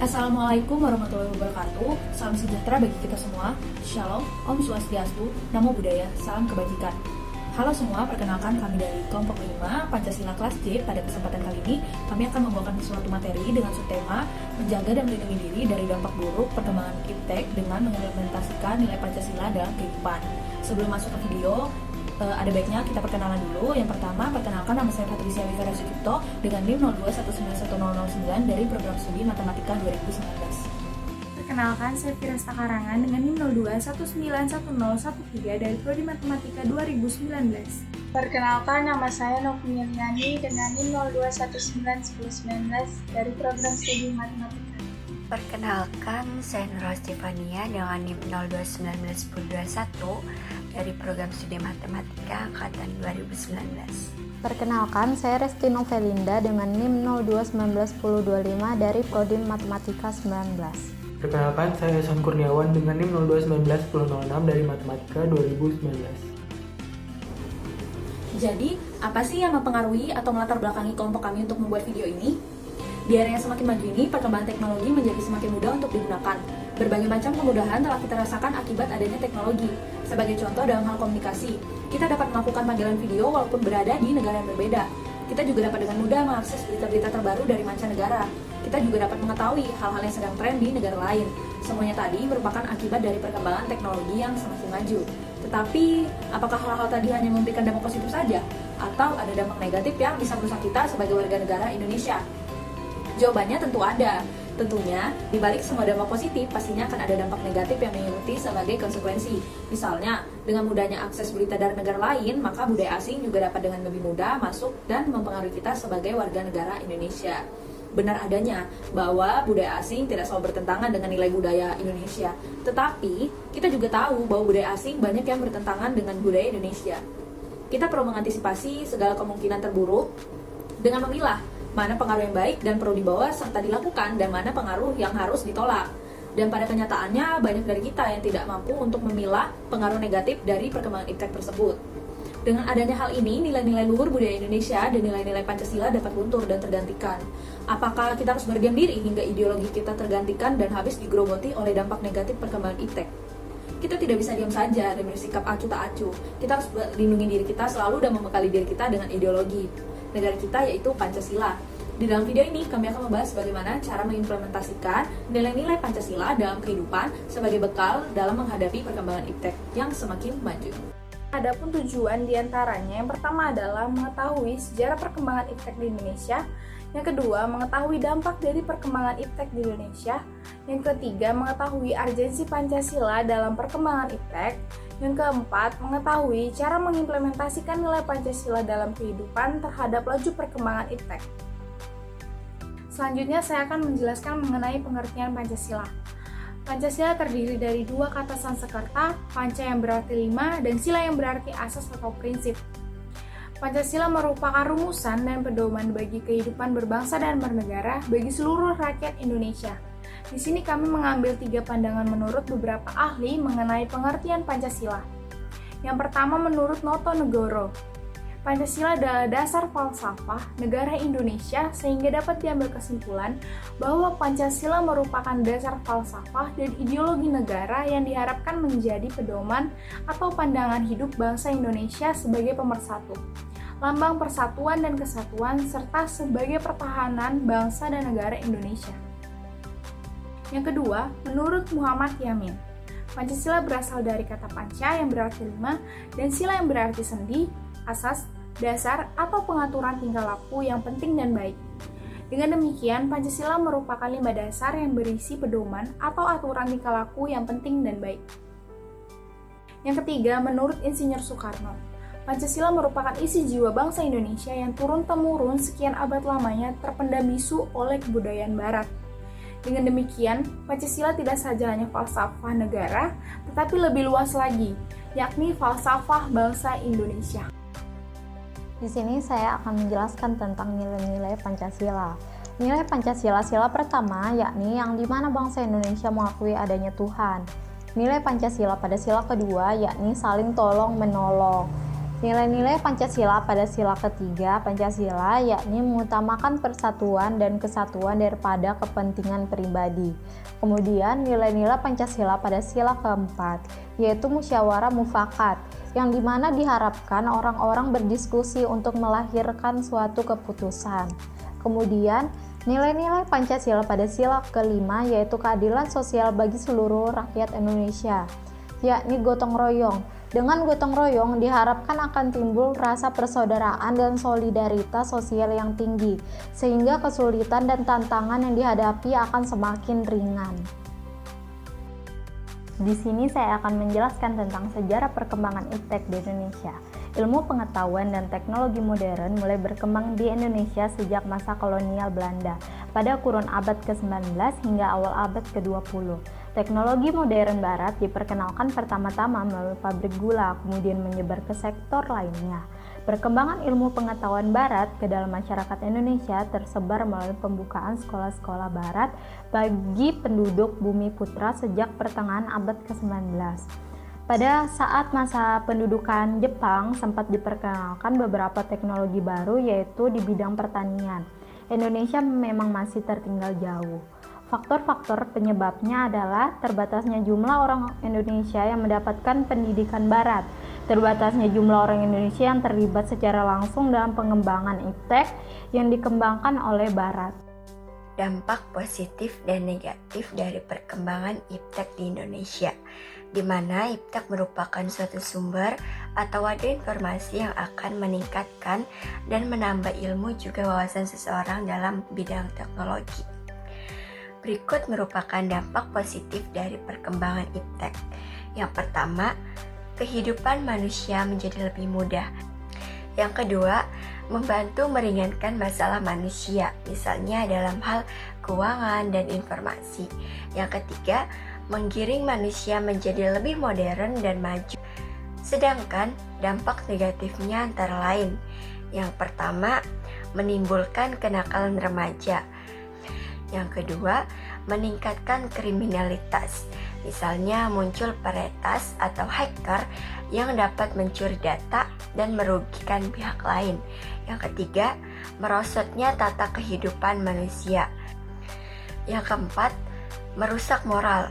Assalamualaikum warahmatullahi wabarakatuh. Salam sejahtera bagi kita semua. Shalom, Om Swastiastu, Namo Buddhaya, salam kebajikan. Halo semua, perkenalkan kami dari kelompok 5 Pancasila kelas C. Pada kesempatan kali ini, kami akan membawakan suatu materi dengan subtema menjaga dan melindungi diri dari dampak buruk perkembangan iptek dengan mengimplementasikan nilai Pancasila dalam kehidupan. Sebelum masuk ke video, ada baiknya kita perkenalan dulu. Yang pertama, perkenalkan, nama saya Patricia Wikara Sukipto dengan NIM 02191009 dari program studi Matematika 2019. Perkenalkan, saya Firasta Karangan dengan NIM 02191013 dari Prodi Matematika 2019. Perkenalkan, nama saya Novi Miliani dengan NIM 02191019 dari program studi Matematika. Perkenalkan, saya Nurul Stefania dengan NIM 02191021 dari program studi Matematika angkatan 2019. Perkenalkan, saya Resti Novelinda dengan NIM 02191025 dari Prodi Matematika 19. Perkenalkan, saya Hasan Kurniawan dengan NIM 02191006 dari Matematika 2019. Jadi, apa sih yang mempengaruhi atau melatar belakangi kelompok kami untuk membuat video ini? Di era yang semakin maju ini, perkembangan teknologi menjadi semakin mudah untuk digunakan. Berbagai macam kemudahan telah kita rasakan akibat adanya teknologi. Sebagai contoh dalam hal komunikasi, kita dapat melakukan panggilan video walaupun berada di negara yang berbeda. Kita juga dapat dengan mudah mengakses berita-berita terbaru dari mancanegara. Kita juga dapat mengetahui hal-hal yang sedang tren di negara lain. Semuanya tadi merupakan akibat dari perkembangan teknologi yang semakin maju. Tetapi, apakah hal-hal tadi hanya memberikan dampak positif saja? Atau ada dampak negatif yang bisa merusak kita sebagai warga negara Indonesia? Jawabannya tentu ada. Tentunya, di balik semua dampak positif, pastinya akan ada dampak negatif yang mengikuti sebagai konsekuensi. Misalnya, dengan mudahnya akses berita dari negara lain, maka budaya asing juga dapat dengan lebih mudah masuk dan mempengaruhi kita sebagai warga negara Indonesia. Benar adanya bahwa budaya asing tidak selalu bertentangan dengan nilai budaya Indonesia. Tetapi, kita juga tahu bahwa budaya asing banyak yang bertentangan dengan budaya Indonesia. Kita perlu mengantisipasi segala kemungkinan terburuk dengan memilah mana pengaruh yang baik dan perlu dibawa serta dilakukan dan mana pengaruh yang harus ditolak. Dan pada kenyataannya banyak dari kita yang tidak mampu untuk memilah pengaruh negatif dari perkembangan iptek tersebut. Dengan adanya hal ini, nilai-nilai luhur budaya Indonesia dan nilai-nilai Pancasila dapat luntur dan tergantikan. Apakah kita harus berdiam diri hingga ideologi kita tergantikan dan habis digerogoti oleh dampak negatif perkembangan iptek? Kita tidak bisa diam saja dan bersikap acuh tak acuh. Kita harus melindungi diri kita selalu dan membekali diri kita dengan ideologi negara kita, yaitu Pancasila. Di dalam video ini kami akan membahas bagaimana cara mengimplementasikan nilai-nilai Pancasila dalam kehidupan sebagai bekal dalam menghadapi perkembangan iptek yang semakin maju. Adapun tujuan diantaranya, yang pertama adalah mengetahui sejarah perkembangan iptek di Indonesia, yang kedua mengetahui dampak dari perkembangan iptek di Indonesia, yang ketiga mengetahui urgensi Pancasila dalam perkembangan iptek, yang keempat mengetahui cara mengimplementasikan nilai Pancasila dalam kehidupan terhadap laju perkembangan iptek. Selanjutnya saya akan menjelaskan mengenai pengertian Pancasila. Pancasila terdiri dari dua kata Sanskerta, panca yang berarti 5 dan sila yang berarti asas atau prinsip. Pancasila merupakan rumusan dan pedoman bagi kehidupan berbangsa dan bernegara bagi seluruh rakyat Indonesia. Di sini kami mengambil 3 pandangan menurut beberapa ahli mengenai pengertian Pancasila. Yang pertama menurut Noto Negoro, Pancasila adalah dasar falsafah negara Indonesia sehingga dapat diambil kesimpulan bahwa Pancasila merupakan dasar falsafah dan ideologi negara yang diharapkan menjadi pedoman atau pandangan hidup bangsa Indonesia sebagai pemersatu, lambang persatuan dan kesatuan, serta sebagai pertahanan bangsa dan negara Indonesia. Yang kedua, menurut Muhammad Yamin, Pancasila berasal dari kata panca yang berarti 5 dan sila yang berarti sendi, asas, dasar, atau pengaturan tingkah laku yang penting dan baik. Dengan demikian, Pancasila merupakan 5 dasar yang berisi pedoman atau aturan tingkah laku yang penting dan baik. Yang ketiga, menurut Insinyur Soekarno, Pancasila merupakan isi jiwa bangsa Indonesia yang turun-temurun sekian abad lamanya terpendam bisu oleh kebudayaan Barat. Dengan demikian, Pancasila tidak saja hanya falsafah negara, tetapi lebih luas lagi, yakni falsafah bangsa Indonesia. Di sini saya akan menjelaskan tentang nilai-nilai Pancasila. Nilai Pancasila sila pertama yakni yang dimana bangsa Indonesia mengakui adanya Tuhan. Nilai Pancasila pada sila kedua yakni saling tolong menolong. Nilai-nilai Pancasila pada sila ketiga Pancasila yakni mengutamakan persatuan dan kesatuan daripada kepentingan pribadi. Kemudian nilai-nilai Pancasila pada sila keempat yaitu musyawarah mufakat, yang dimana diharapkan orang-orang berdiskusi untuk melahirkan suatu keputusan. Kemudian nilai-nilai Pancasila pada sila kelima yaitu keadilan sosial bagi seluruh rakyat Indonesia, yakni gotong royong. Dengan gotong royong diharapkan akan timbul rasa persaudaraan dan solidaritas sosial yang tinggi, sehingga kesulitan dan tantangan yang dihadapi akan semakin ringan. Di sini saya akan menjelaskan tentang sejarah perkembangan iptek di Indonesia. Ilmu pengetahuan dan teknologi modern mulai berkembang di Indonesia sejak masa kolonial Belanda pada kurun abad ke-19 hingga awal abad ke-20. Teknologi modern barat diperkenalkan pertama-tama melalui pabrik gula, kemudian menyebar ke sektor lainnya. Perkembangan ilmu pengetahuan barat ke dalam masyarakat Indonesia tersebar melalui pembukaan sekolah-sekolah barat bagi penduduk Bumi Putra sejak pertengahan abad ke-19. Pada saat masa pendudukan Jepang sempat diperkenalkan beberapa teknologi baru yaitu di bidang pertanian. Indonesia memang masih tertinggal jauh. Faktor-faktor penyebabnya adalah terbatasnya jumlah orang Indonesia yang mendapatkan pendidikan barat, terbatasnya jumlah orang Indonesia yang terlibat secara langsung dalam pengembangan iptek yang dikembangkan oleh barat. Dampak positif dan negatif dari perkembangan iptek di Indonesia, di mana iptek merupakan suatu sumber atau wadah informasi yang akan meningkatkan dan menambah ilmu juga wawasan seseorang dalam bidang teknologi. Berikut merupakan dampak positif dari perkembangan iptek. Yang pertama, kehidupan manusia menjadi lebih mudah. Yang kedua, membantu meringankan masalah manusia, misalnya dalam hal keuangan dan informasi. Yang ketiga, menggiring manusia menjadi lebih modern dan maju. Sedangkan dampak negatifnya antara lain. Yang pertama, menimbulkan kenakalan remaja. Yang kedua, meningkatkan kriminalitas. Misalnya muncul peretas atau hacker yang dapat mencuri data dan merugikan pihak lain. Yang ketiga, merosotnya tata kehidupan manusia. Yang keempat, merusak moral.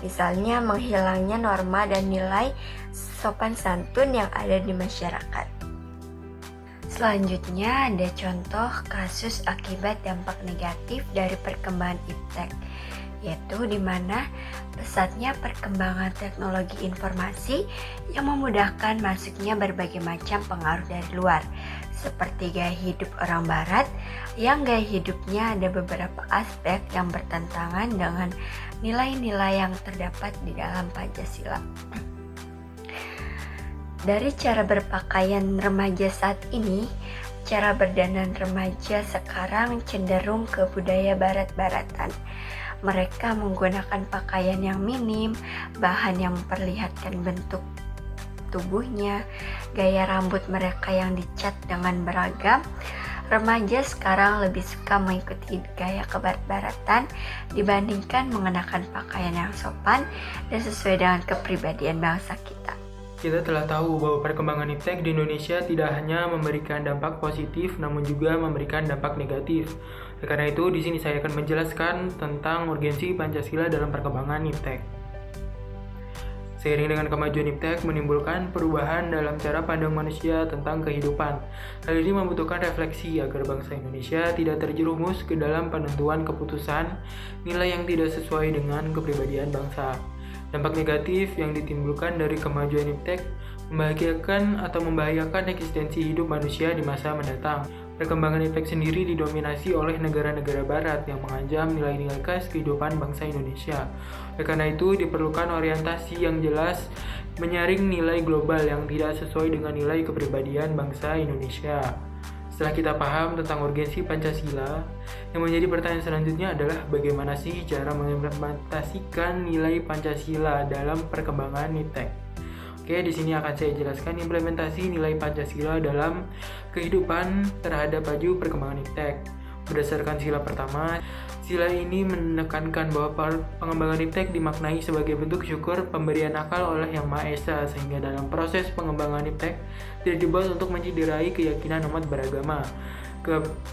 Misalnya menghilangnya norma dan nilai sopan santun yang ada di masyarakat. Selanjutnya ada contoh kasus akibat dampak negatif dari perkembangan iptek, yaitu di mana pesatnya perkembangan teknologi informasi yang memudahkan masuknya berbagai macam pengaruh dari luar, seperti gaya hidup orang barat yang gaya hidupnya ada beberapa aspek yang bertentangan dengan nilai-nilai yang terdapat di dalam Pancasila. Dari cara berpakaian remaja saat ini, cara berdandan remaja sekarang cenderung ke budaya barat-baratan. Mereka menggunakan pakaian yang minim, bahan yang memperlihatkan bentuk tubuhnya, gaya rambut mereka yang dicat dengan beragam. Remaja sekarang lebih suka mengikuti gaya kebarat-baratan dibandingkan mengenakan pakaian yang sopan dan sesuai dengan kepribadian bangsa kita. Kita telah tahu bahwa perkembangan iptek di Indonesia tidak hanya memberikan dampak positif, namun juga memberikan dampak negatif. Karena itu, di sini saya akan menjelaskan tentang urgensi Pancasila dalam perkembangan iptek. Seiring dengan kemajuan iptek menimbulkan perubahan dalam cara pandang manusia tentang kehidupan. Hal ini membutuhkan refleksi agar bangsa Indonesia tidak terjerumus ke dalam penentuan keputusan nilai yang tidak sesuai dengan kepribadian bangsa. Dampak negatif yang ditimbulkan dari kemajuan iptek membahayakan eksistensi hidup manusia di masa mendatang. Perkembangan iptek sendiri didominasi oleh negara-negara barat yang mengancam nilai-nilai khas kehidupan bangsa Indonesia. Oleh karena itu, diperlukan orientasi yang jelas menyaring nilai global yang tidak sesuai dengan nilai kepribadian bangsa Indonesia. Setelah kita paham tentang urgensi Pancasila, yang menjadi pertanyaan selanjutnya adalah bagaimana sih cara mengimplementasikan nilai Pancasila dalam perkembangan iptek. Oke, di sini akan saya jelaskan implementasi nilai Pancasila dalam kehidupan terhadap laju perkembangan iptek. Berdasarkan sila pertama, sila ini menekankan bahwa pengembangan iptek dimaknai sebagai bentuk syukur pemberian akal oleh Yang Maha Esa, sehingga dalam proses pengembangan iptek tidak dibuat untuk menciderai keyakinan umat beragama.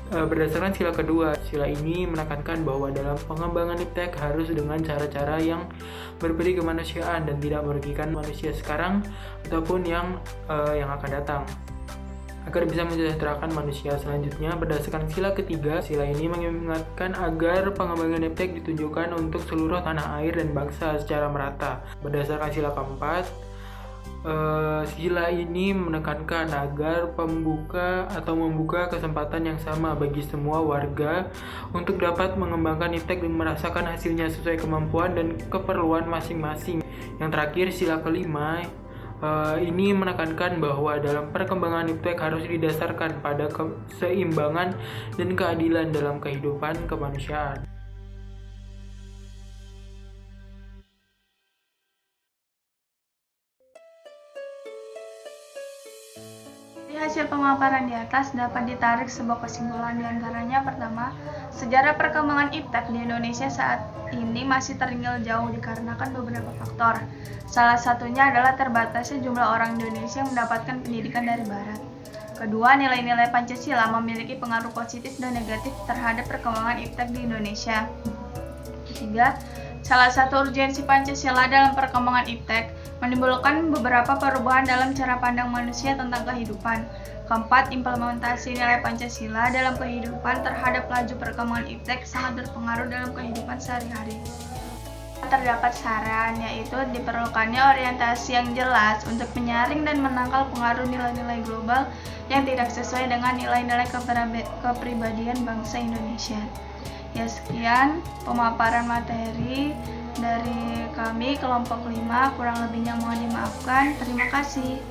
Berdasarkan sila kedua, sila ini menekankan bahwa dalam pengembangan iptek harus dengan cara-cara yang berbudi kemanusiaan dan tidak merugikan manusia sekarang ataupun yang akan datang, agar bisa mensejahterakan manusia. Selanjutnya, berdasarkan sila ketiga, sila ini mengingatkan agar pengembangan iptek ditunjukkan untuk seluruh tanah air dan bangsa secara merata. Berdasarkan sila keempat, sila ini menekankan agar membuka kesempatan yang sama bagi semua warga untuk dapat mengembangkan iptek dan merasakan hasilnya sesuai kemampuan dan keperluan masing-masing. Yang terakhir, sila kelima, ini menekankan bahwa dalam perkembangan iptek harus didasarkan pada keseimbangan dan keadilan dalam kehidupan kemanusiaan. Dari hasil pemaparan di atas dapat ditarik sebuah kesimpulan, diantaranya pertama, sejarah perkembangan iptek di Indonesia saat ini masih tertinggal jauh dikarenakan beberapa faktor. Salah satunya adalah terbatasnya jumlah orang Indonesia yang mendapatkan pendidikan dari Barat. Kedua, nilai-nilai Pancasila memiliki pengaruh positif dan negatif terhadap perkembangan iptek di Indonesia. Ketiga, salah satu urgensi Pancasila dalam perkembangan iptek menimbulkan beberapa perubahan dalam cara pandang manusia tentang kehidupan. Keempat, implementasi nilai Pancasila dalam kehidupan terhadap laju perkembangan iptek sangat berpengaruh dalam kehidupan sehari-hari. Terdapat saran, yaitu diperlukannya orientasi yang jelas untuk menyaring dan menangkal pengaruh nilai-nilai global yang tidak sesuai dengan nilai-nilai kepribadian bangsa Indonesia. Ya, sekian pemaparan materi dari kami kelompok 5, kurang lebihnya mohon dimaafkan. Terima kasih.